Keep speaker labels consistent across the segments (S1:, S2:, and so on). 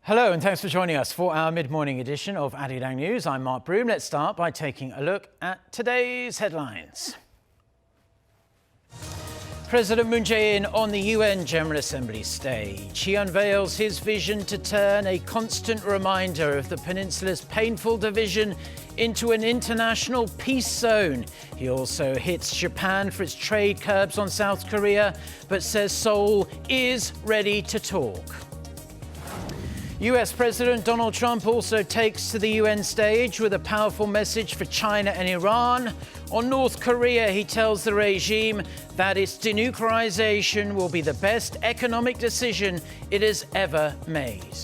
S1: Hello and thanks for joining us for our mid-morning edition of Arirang News. I'm Mark Broom. Let's start by taking a look at today's headlines. President Moon Jae-in on the UN General Assembly stage. He unveils his vision to turn a constant reminder of the peninsula's painful division into an international peace zone. He also hits Japan for its trade curbs on South Korea, but says Seoul is ready to talk. US President Donald Trump also takes to the UN stage with a powerful message for China and Iran. On North Korea, he tells the regime that its denuclearization will be the best economic decision it has ever made.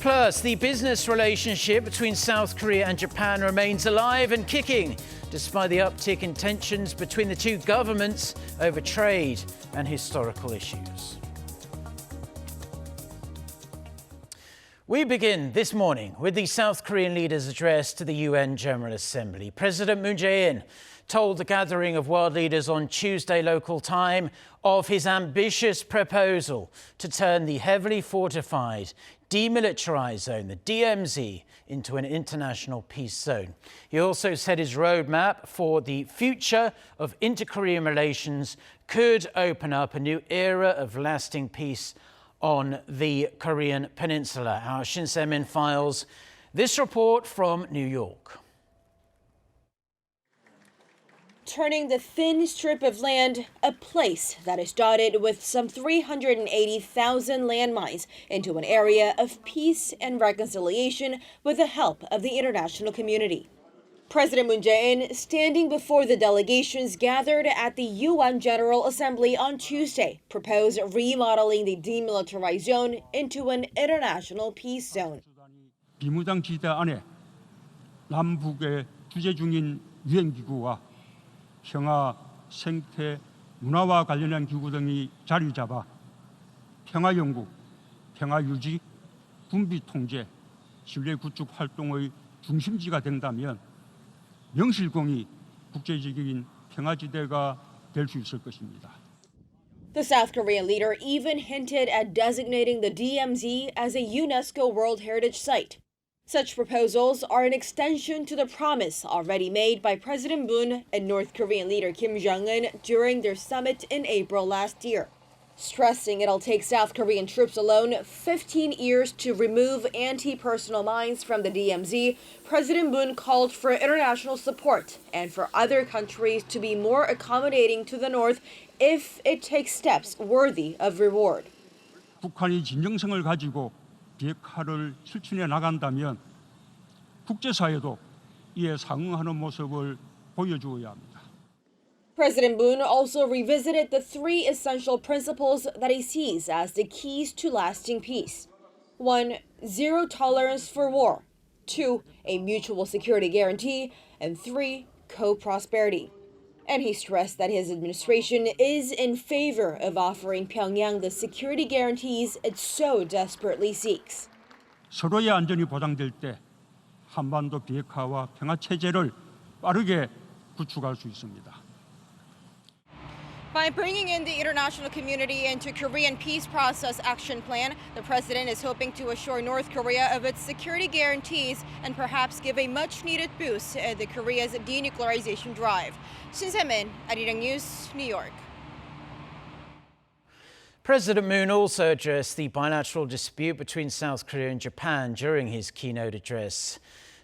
S1: Plus, the business relationship between South Korea and Japan remains alive and kicking, despite the uptick in tensions between the two governments over trade and historical issues. We begin this morning with the South Korean leader's address to the UN General Assembly. President Moon Jae-in told the gathering of world leaders on Tuesday local time of his ambitious proposal to turn the heavily fortified, demilitarized zone, the DMZ, into an international peace zone. He also said his roadmap for the future of inter-Korean relations could open up a new era of lasting peace on the Korean peninsula. Our Shin Se-min files this report from New York.
S2: Turning the thin strip of land, a place that is dotted with some 380,000 landmines, into an area of peace and reconciliation with the help of the international community. President Moon Jae-in standing before the delegations gathered at the UN General Assembly on Tuesday proposed remodeling the demilitarized zone into an international peace zone.
S3: 비무장 지대 안에 남북의 주재 중인 유엔 기구와 평화, 생태, 문화와 관련한 기구 등이 자리 잡아 평화 연구, 평화 유지, 군비 통제, 신뢰 구축 활동의 중심지가 된다면 명실공히 국제적인 평화지대가 될 수 있을 것입니다.
S2: The South Korean leader even hinted at designating the DMZ as a UNESCO World Heritage Site. Such proposals are an extension to the promise already made by President Moon and North Korean leader Kim Jong-un during their summit in April last year. Stressing it'll take South Korean troops alone 15 years to remove anti-personnel mines from the DMZ, President Moon called for international support and for other countries to be more accommodating to the North if it takes steps worthy of reward.
S3: 북한이 진정성을 가지고 비핵화를 실천해 나간다면 국제사회도 이에 상응하는 모습을 보여주어야 합니다.
S2: President Moon also revisited the three essential principles that he sees as the keys to lasting peace. 1. Zero tolerance for war. 2. A mutual security guarantee. And 3. Co-prosperity. And he stressed that his administration is in favor of offering Pyongyang the security guarantees it so desperately seeks.
S3: 서로의 안전이 보장될 때 한반도 비핵화와 평화 체제를 빠르게 구축할 수 있습니다.
S2: By bringing in the international community into Korean Peace Process Action Plan, the president is hoping to assure North Korea of its security guarantees and perhaps give a much-needed boost to the Korea's denuclearization drive. Shin Se-min, Arirang News, New York.
S1: President Moon also addressed the bilateral dispute between South Korea and Japan during his keynote address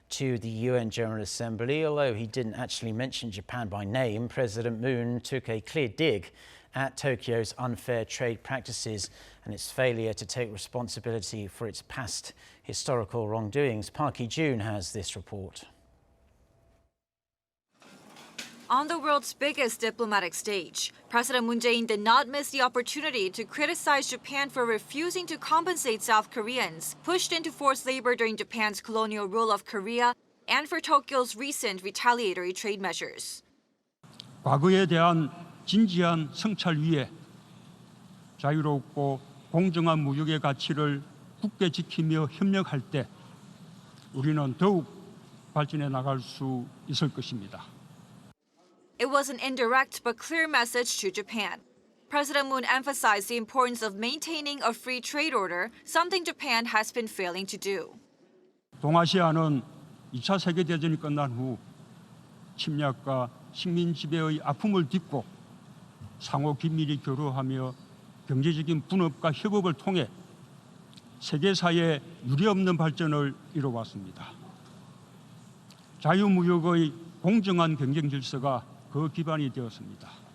S1: to the UN General Assembly. Although he didn't actually mention Japan by name, President Moon took a clear dig at Tokyo's unfair trade practices and its failure to take responsibility for its past historical wrongdoings. Park Hee-jun has this report.
S4: On the world's biggest diplomatic stage, President Moon Jae-in did not miss the opportunity to criticize Japan for refusing to compensate South Koreans pushed into forced labor during Japan's colonial rule of Korea and for Tokyo's recent retaliatory trade measures.
S3: 과거에 대한 진지한 성찰 위에 자유롭고 공정한 무역의 가치를 굳게 지키며 협력할 때 우리는 더욱 발전해 나갈 수 있을 것입니다.
S4: It was an indirect but clear message to Japan. President Moon emphasized the importance of maintaining a free trade order, something Japan has been failing to do.
S3: 동아시아는 2차 세계대전이 끝난 후 침략과 식민 지배의 아픔을 딛고 상호 긴밀히 교류하며 경제적인 분업과 협업을 통해 세계사회에 유례없는 발전을 이뤄왔습니다. 자유무역의 공정한 경쟁 질서가 그 기반이 되었습니다.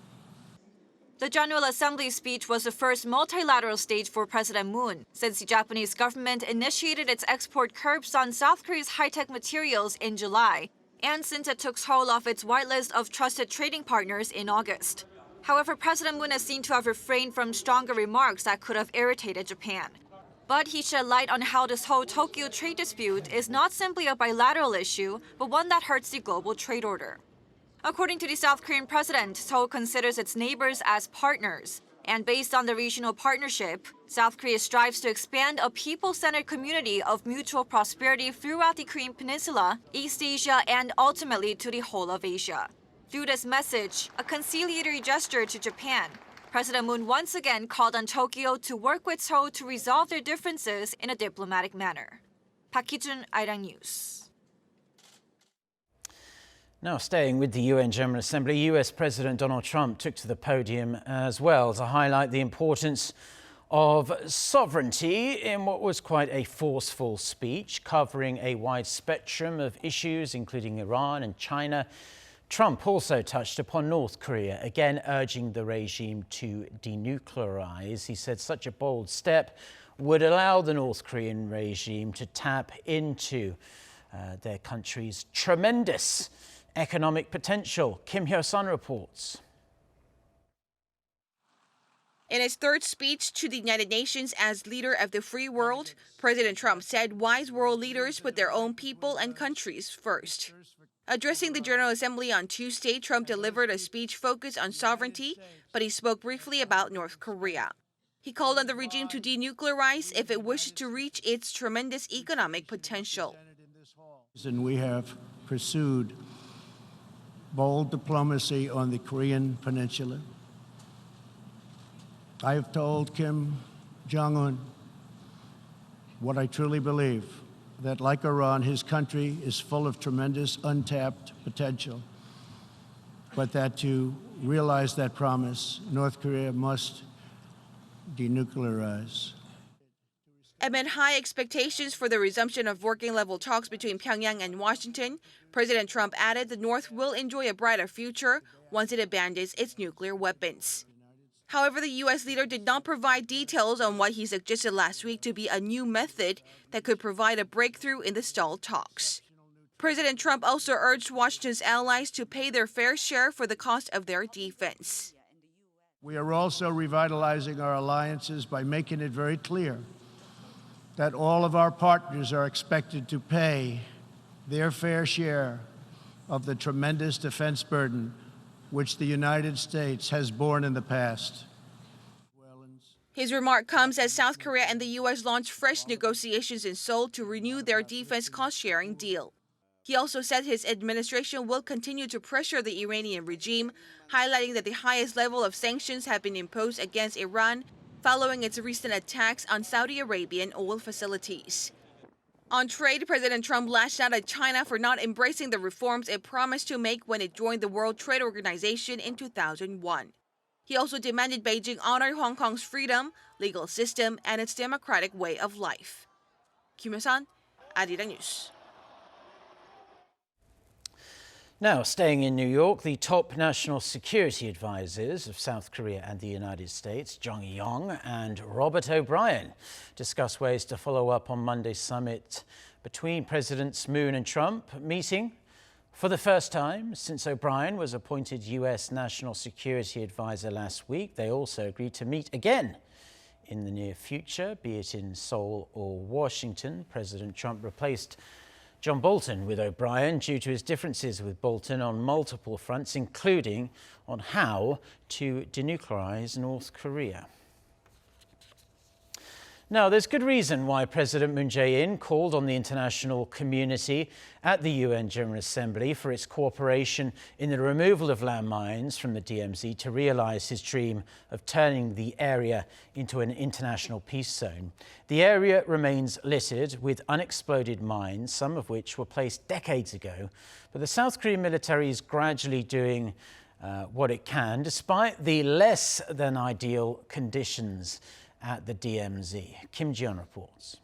S4: The General Assembly speech was the first multilateral stage for President Moon since the Japanese government initiated its export curbs on South Korea's high-tech materials in July, and since it took hold of its whitelist of trusted trading partners in August. However, President Moon is seen to have refrained from stronger remarks that could have irritated Japan. But he shed light on how this whole Tokyo trade dispute is not simply a bilateral issue, but one that hurts the global trade order. According to the South Korean president, Seoul considers its neighbors as partners. And based on the regional partnership, South Korea strives to expand a people-centered community of mutual prosperity throughout the Korean Peninsula, East Asia, and ultimately to the whole of Asia. Through this message, a conciliatory gesture to Japan, President Moon once again called on Tokyo to work with Seoul to resolve their differences in a diplomatic manner. Park Hee-jun, Arirang News.
S1: Now, staying with the UN General Assembly, US President Donald Trump took to the podium as well to highlight the importance of sovereignty in what was quite a forceful speech, covering a wide spectrum of issues, including Iran and China. Trump also touched upon North Korea, again urging the regime to denuclearize. He said such a bold step would allow the North Korean regime to tap into their country's tremendous economic potential. Kim Hyo-sun reports.
S5: In his third speech to the United Nations as leader of the free world, President Trump said wise world leaders put their own people and countries first. Addressing the General Assembly on Tuesday, Trump delivered a speech focused on sovereignty, but he spoke briefly about North Korea. He called on the regime to denuclearize if it wishes to reach its tremendous economic potential.
S6: And we have pursued bold diplomacy on the Korean Peninsula. I have told Kim Jong-un what I truly believe, that like Iran, his country is full of tremendous untapped potential, but that to realize that promise, North Korea must denuclearize.
S5: Amid high expectations for the resumption of working-level talks between Pyongyang and Washington, President Trump added the North will enjoy a brighter future once it abandons its nuclear weapons. However, the U.S. leader did not provide details on what he suggested last week to be a new method that could provide a breakthrough in the stalled talks. President Trump also urged Washington's allies to pay their fair share for the cost of their defense.
S6: We are also revitalizing our alliances by making it very clear that all of our partners are expected to pay their fair share of the tremendous defense burden which the United States has borne in the past.
S5: His remark comes as South Korea and the U.S. launched fresh negotiations in Seoul to renew their defense cost-sharing deal. He also said his administration will continue to pressure the Iranian regime, highlighting that the highest level of sanctions have been imposed against Iran following its recent attacks on Saudi Arabian oil facilities. On trade, President Trump lashed out at China for not embracing the reforms it promised to make when it joined the World Trade Organization in 2001. He also demanded Beijing honor Hong Kong's freedom, legal system, and its democratic way of life. Kim Hyo-sun, Arirang News.
S1: Now, staying in New York, the top national security advisors of South Korea and the United States, Jung Yong and Robert O'Brien, discuss ways to follow up on Monday's summit between Presidents Moon and Trump, meeting for the first time since O'Brien was appointed U.S. National Security Advisor last week. They also agreed to meet again in the near future, be it in Seoul or Washington. President Trump replaced John Bolton with O'Brien due to his differences with Bolton on multiple fronts, including on how to denuclearize North Korea. Now, there's good reason why President Moon Jae-in called on the international community at the UN General Assembly for its cooperation in the removal of landmines from the DMZ to realize his dream of turning the area into an international peace zone. The area remains littered with unexploded mines, some of which were placed decades ago, but the South Korean military is gradually doing what it can, despite the less than ideal conditions at the DMZ. Kim Ji-yeon reports.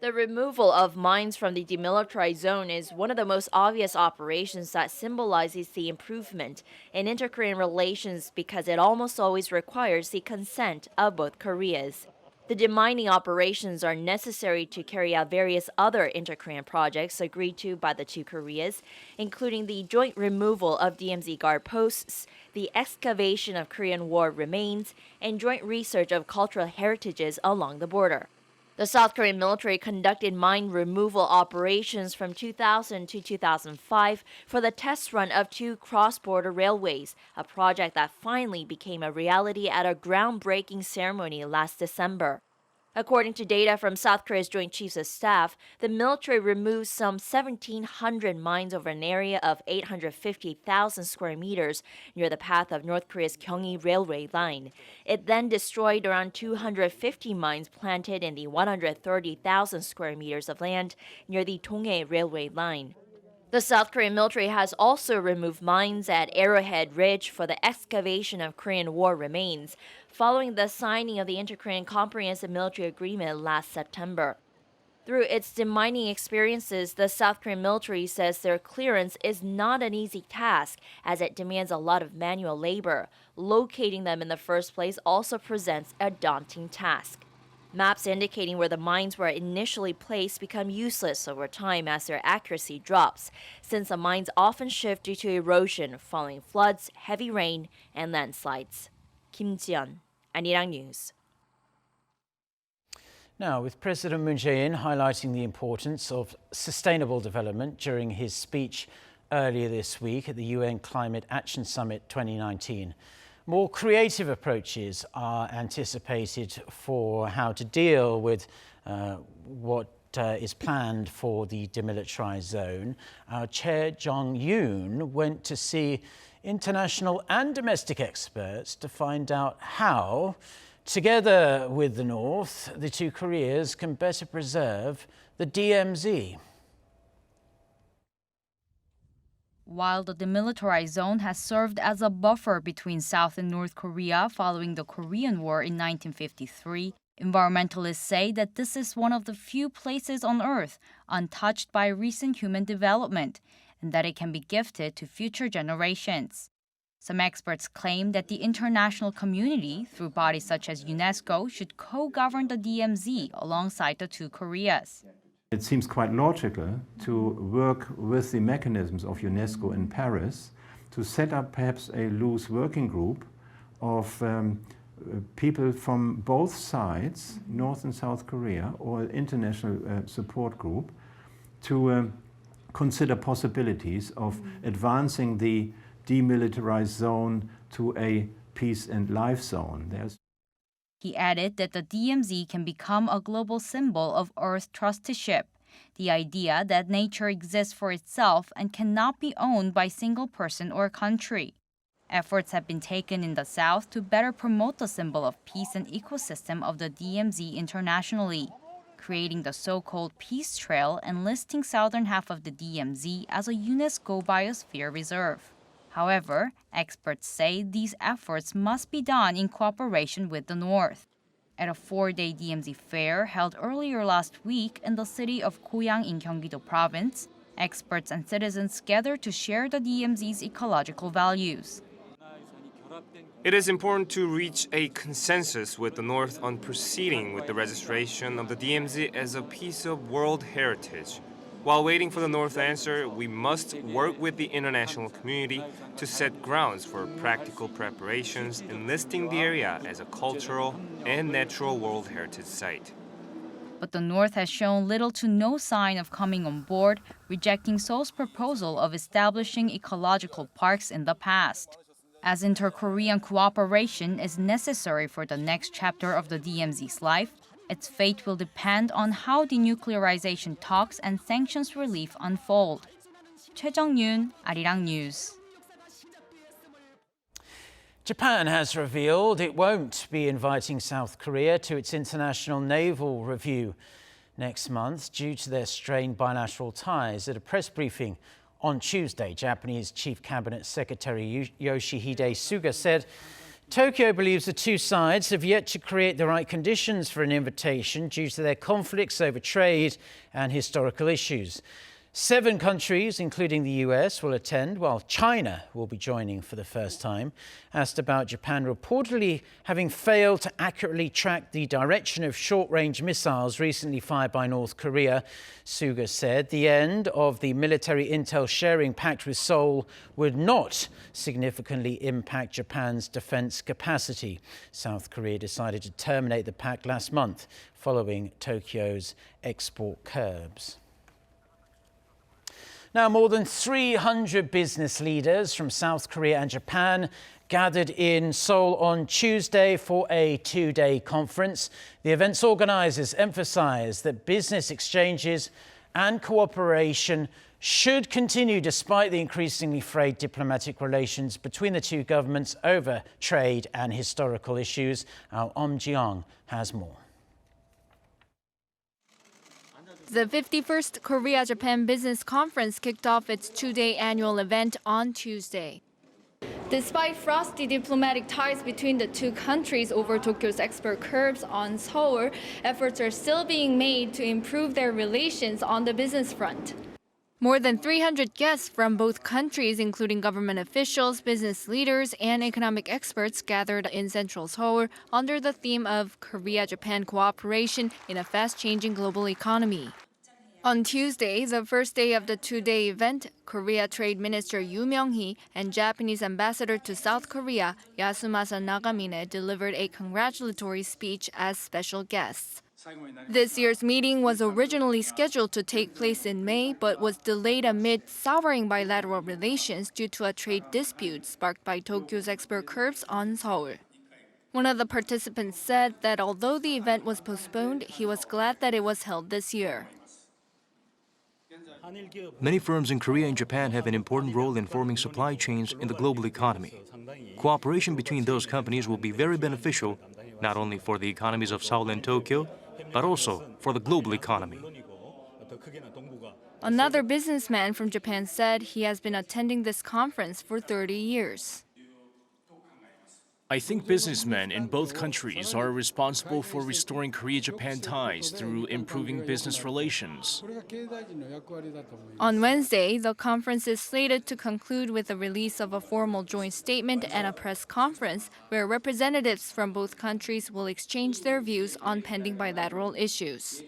S7: The removal of mines from the demilitarized zone is one of the most obvious operations that symbolizes the improvement in inter-Korean relations because it almost always requires the consent of both Koreas. The demining operations are necessary to carry out various other inter-Korean projects agreed to by the two Koreas, including the joint removal of DMZ guard posts, the excavation of Korean War remains, and joint research of cultural heritages along the border. The South Korean military conducted mine removal operations from 2000 to 2005 for the test run of two cross-border railways, a project that finally became a reality at a groundbreaking ceremony last December. According to data from South Korea's Joint Chiefs of Staff, the military removed some 1,700 mines over an area of 850,000 square meters near the path of North Korea's Gyeonggi Railway line. It then destroyed around 250 mines planted in the 130,000 square meters of land near the Donghae Railway line. The South Korean military has also removed mines at Arrowhead Ridge for the excavation of Korean War remains, following the signing of the Inter-Korean Comprehensive Military Agreement last September. Through its demining experiences, the South Korean military says their clearance is not an easy task, as it demands a lot of manual labor. Locating them in the first place also presents a daunting task. Maps indicating where the mines were initially placed become useless over time as their accuracy drops, since the mines often shift due to erosion following floods, heavy rain, and landslides. Kim Ji-yeon, Arirang News.
S1: Now, with President Moon Jae-in highlighting the importance of sustainable development during his speech earlier this week at the UN Climate Action Summit 2019, more creative approaches are anticipated for how to deal with what is planned for the demilitarized zone. Our chair, Jong Yoon, went to see international and domestic experts to find out how, together with the North, the two Koreas can better preserve the DMZ.
S8: While the demilitarized zone has served as a buffer between South and North Korea following the Korean War in 1953, environmentalists say that this is one of the few places on Earth untouched by recent human development, and that it can be gifted to future generations. Some experts claim that the international community, through bodies such as UNESCO, should co-govern the DMZ alongside the two Koreas.
S9: It seems quite logical to work with the mechanisms of UNESCO in Paris to set up perhaps a loose working group of people from both sides, North and South Korea, or international support group, to consider possibilities of advancing the demilitarized zone to a peace and life zone.
S8: He added that the DMZ can become a global symbol of Earth trusteeship, the idea that nature exists for itself and cannot be owned by a single person or country. Efforts have been taken in the South to better promote the symbol of peace and ecosystem of the DMZ internationally, creating the so-called Peace Trail and listing southern half of the DMZ as a UNESCO Biosphere Reserve. However, experts say these efforts must be done in cooperation with the North. At a 4-day DMZ fair held earlier last week in the city of Goyang in Gyeonggi-do Province, experts and citizens gathered to share the DMZ's ecological values.
S10: It is important to reach a consensus with the North on proceeding with the registration of the DMZ as a piece of world heritage. While waiting for the North answer, we must work with the international community to set grounds for practical preparations in listing the area as a cultural and natural World Heritage Site.
S8: But the North has shown little to no sign of coming on board, rejecting Seoul's proposal of establishing ecological parks in the past. As inter-Korean cooperation is necessary for the next chapter of the DMZ's life, its fate will depend on how denuclearization talks and sanctions relief unfold. Choi Jung-yoon, Arirang News.
S1: Japan has revealed it won't be inviting South Korea to its international naval review next month due to their strained bilateral ties. At a press briefing on Tuesday, Japanese Chief Cabinet Secretary Yoshihide Suga said Tokyo believes the two sides have yet to create the right conditions for an invitation due to their conflicts over trade and historical issues. 7 countries, including the US, will attend, while China will be joining for the first time. Asked about Japan reportedly having failed to accurately track the direction of short-range missiles recently fired by North Korea, Suga said the end of the military intel sharing pact with Seoul would not significantly impact Japan's defense capacity. South Korea decided to terminate the pact last month following Tokyo's export curbs. Now, more than 300 business leaders from South Korea and Japan gathered in Seoul on Tuesday for a 2-day conference. The event's organizers emphasized that business exchanges and cooperation should continue despite the increasingly frayed diplomatic relations between the two governments over trade and historical issues. Our Ji-young has more.
S11: The 51st Korea-Japan Business Conference kicked off its 2-day annual event on Tuesday. Despite frosty diplomatic ties between the two countries over Tokyo's export curbs on Seoul, efforts are still being made to improve their relations on the business front. More than 300 guests from both countries, including government officials, business leaders, and economic experts, gathered in central Seoul under the theme of Korea-Japan cooperation in a fast-changing global economy. On Tuesday, the first day of the 2-day event, Korea Trade Minister Yoo Myung-hee and Japanese Ambassador to South Korea, Yasumasa Nagamine, delivered a congratulatory speech as special guests. This year's meeting was originally scheduled to take place in May, but was delayed amid souring bilateral relations due to a trade dispute sparked by Tokyo's export curbs on Seoul. One of the participants said that although the event was postponed, he was glad that it was held this year.
S12: Many firms in Korea and Japan have an important role in forming supply chains in the global economy. Cooperation between those companies will be very beneficial, not only for the economies of Seoul and Tokyo, but also for the global economy.
S11: Another businessman from Japan said he has been attending this conference for 30 years.
S13: I think businessmen in both countries are responsible for restoring Korea-Japan ties through improving business relations.
S11: On Wednesday, the conference is slated to conclude with the release of a formal joint statement and a press conference where representatives from both countries will exchange their views on pending bilateral issues.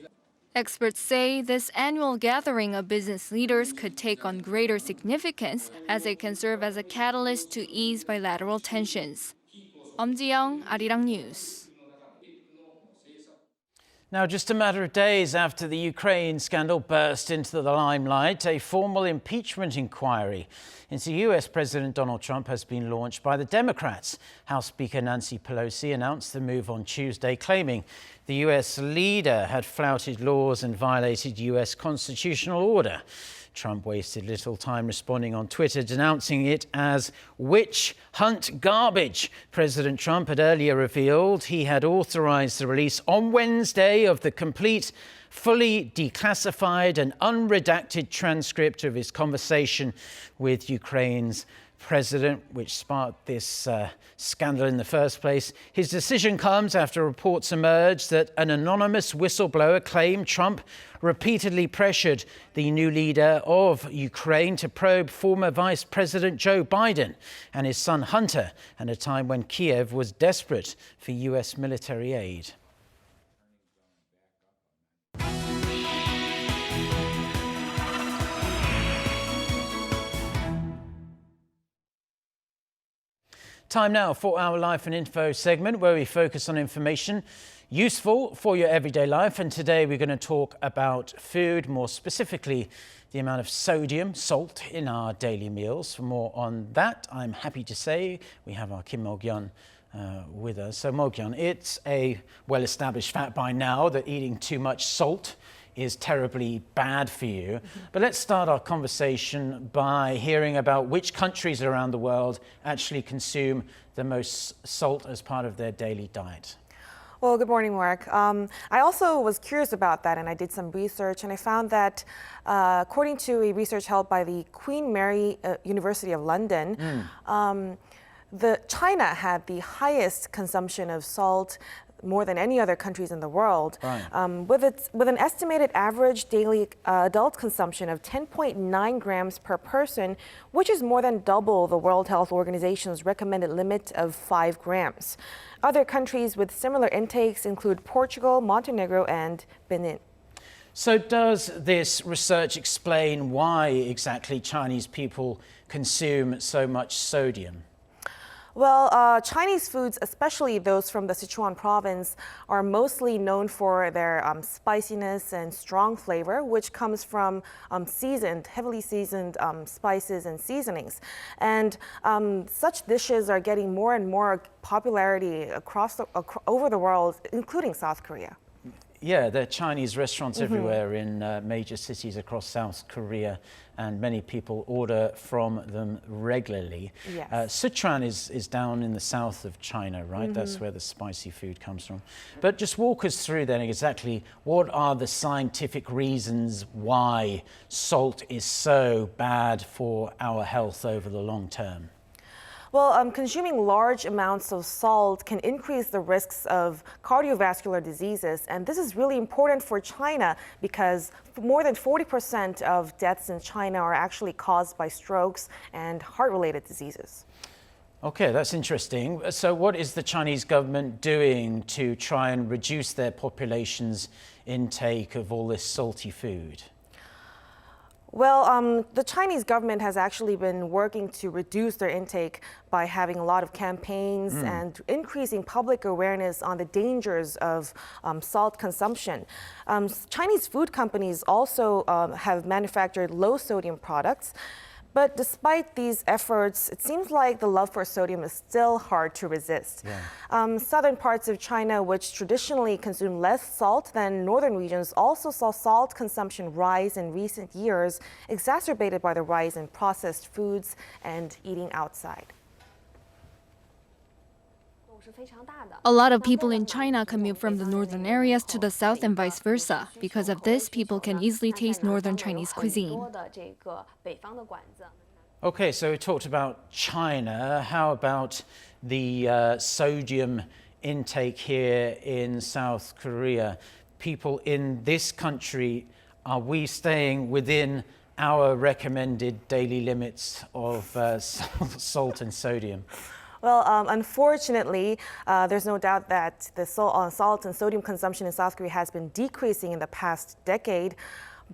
S11: Experts say this annual gathering of business leaders could take on greater significance as it can serve as a catalyst to ease bilateral tensions. Ji-young, Arirang News.
S1: Now, just a matter of days after the Ukraine scandal burst into the limelight, a formal impeachment inquiry into US President Donald Trump has been launched by the Democrats. House Speaker Nancy Pelosi announced the move on Tuesday, claiming the US leader had flouted laws and violated US constitutional order. Trump wasted little time responding on Twitter, denouncing it as witch hunt garbage. President Trump had earlier revealed he had authorized the release on Wednesday of the complete, fully declassified and unredacted transcript of his conversation with Ukraine's president, which sparked this scandal in the first place. His decision comes after reports emerged that an anonymous whistleblower claimed Trump repeatedly pressured the new leader of Ukraine to probe former Vice President Joe Biden and his son Hunter at a time when Kiev was desperate for US military aid. Time now for our Life and Info segment, where we focus on information useful for your everyday life. And today we're going to talk about food, more specifically the amount of sodium, salt in our daily meals. For more on that, I'm happy to say we have our Kim Mo-kyun with us. So Mo-kyun, it's a well-established fact by now that eating too much salt is terribly bad for you. But let's start our conversation by hearing about which countries around the world actually consume the most salt as part of their daily diet.
S14: Well, good morning, Mark. I also was curious about that, and I did some research, and I found that according to a research held by the Queen Mary University of London, China had the highest consumption of salt, more than any other countries in the world, with an estimated average daily adult consumption of 10.9 grams per person, which is more than double the World Health Organization's recommended limit of 5 grams. Other countries with similar intakes include Portugal, Montenegro, and Benin.
S1: So does this research explain why exactly Chinese people consume so much sodium?
S14: Well, Chinese foods, especially those from the Sichuan province, are mostly known for their spiciness and strong flavor, which comes from heavily seasoned spices and seasonings. And such dishes are getting more and more popularity over the world, including South Korea.
S1: Yeah, there are Chinese restaurants everywhere in major cities across South Korea, and many people order from them regularly.
S14: Yes.
S1: Sichuan is down in the south of China, right? That's where the spicy food comes from. But just walk us through then exactly what are the scientific reasons why salt is so bad for our health over the long term?
S14: Well, consuming large amounts of salt can increase the risks of cardiovascular diseases, and this is really important for China because more than 40% of deaths in China are actually caused by strokes and heart-related diseases.
S1: Okay, that's interesting. So what is the Chinese government doing to try and reduce their population's intake of all this salty food?
S14: Well, the Chinese government has actually been working to reduce their intake by having a lot of campaigns and increasing public awareness on the dangers of salt consumption. Chinese food companies also have manufactured low-sodium products. But despite these efforts, it seems like the love for sodium is still hard to resist. Yeah. Southern parts of China, which traditionally consume less salt than northern regions, also saw salt consumption rise in recent years, exacerbated by the rise in processed foods and eating outside.
S11: A lot of people in China commute from the northern areas to the south and vice versa. Because of this, people can easily taste northern Chinese cuisine.
S1: Okay, so we talked about China. How about the sodium intake here in South Korea? People in this country, are we staying within our recommended daily limits of salt and sodium?
S14: Well, unfortunately, there's no doubt that the salt and sodium consumption in South Korea has been decreasing in the past decade.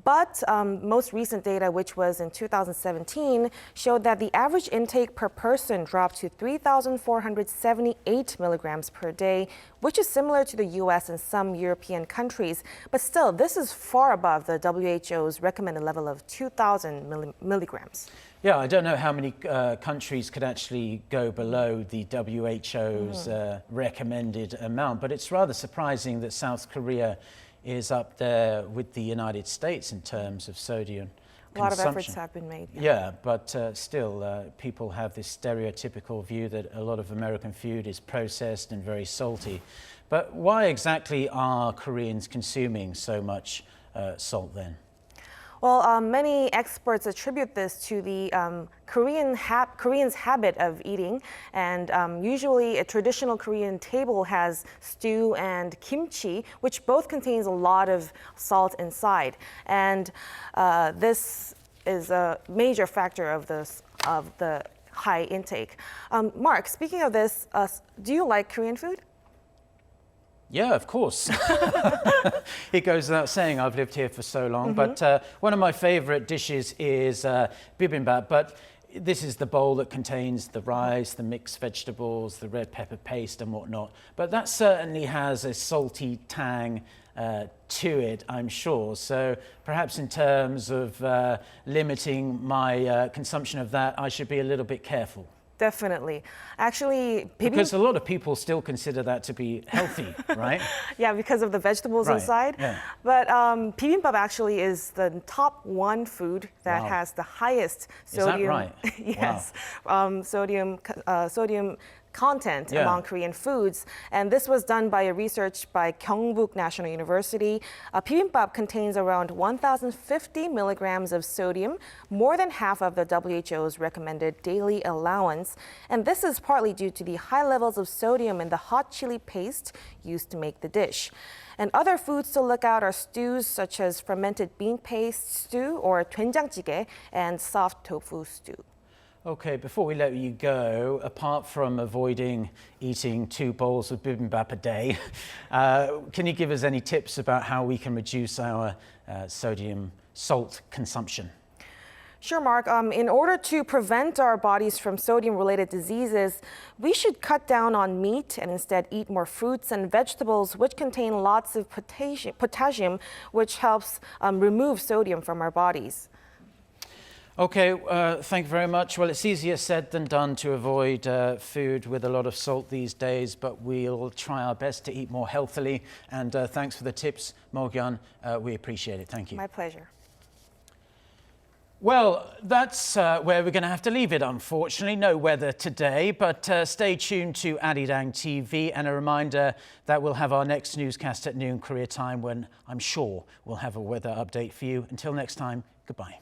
S14: But most recent data, which was in 2017, showed that the average intake per person dropped to 3,478 milligrams per day, which is similar to the US and some European countries. But still, this is far above the WHO's recommended level of 2,000 milligrams.
S1: Yeah, I don't know how many countries could actually go below the WHO's recommended amount, but it's rather surprising that South Korea is up there with the United States in terms of sodium consumption.
S14: A lot of efforts have been made.
S1: Yeah, but still, people have this stereotypical view that a lot of American food is processed and very salty. But why exactly are Koreans consuming so much salt then?
S14: Well, many experts attribute this to the Koreans' habit of eating, and usually a traditional Korean table has stew and kimchi, which both contains a lot of salt inside, and this is a major factor of the high intake. Mark, speaking of this, do you like Korean food?
S1: Yeah, of course. It goes without saying, I've lived here for so long. But one of my favorite dishes is bibimbap. But this is the bowl that contains the rice, the mixed vegetables, the red pepper paste and whatnot. But that certainly has a salty tang to it, I'm sure. So perhaps in terms of limiting my consumption of that, I should be a little bit careful.
S14: Definitely. Actually,
S1: because a lot of people still consider that to be healthy, right?
S14: Yeah, because of the vegetables inside.
S1: Yeah.
S14: But bibimbap actually is the top one food that has the highest sodium.
S1: Is that right?
S14: Yes, sodium content among Korean foods. And this was done by a research by Gyeongbuk National University. Bibimbap contains around 1,050 milligrams of sodium, more than half of the WHO's recommended daily allowance. And this is partly due to the high levels of sodium in the hot chili paste used to make the dish. And other foods to look out are stews such as fermented bean paste stew or 된장찌개 and soft tofu stew.
S1: Okay, before we let you go, apart from avoiding eating 2 bowls of bibimbap a day, can you give us any tips about how we can reduce our sodium salt consumption?
S14: Sure, Mark. In order to prevent our bodies from sodium-related diseases, we should cut down on meat and instead eat more fruits and vegetables, which contain lots of potassium, which helps remove sodium from our bodies.
S1: Okay, thank you very much. Well, it's easier said than done to avoid food with a lot of salt these days, but we'll try our best to eat more healthily. And thanks for the tips, Mo-Kyun. We appreciate it. Thank you.
S14: My pleasure.
S1: Well, that's where we're going to have to leave it, unfortunately. No weather today, but stay tuned to Arirang TV. And a reminder that we'll have our next newscast at noon Korea time when I'm sure we'll have a weather update for you. Until next time, goodbye.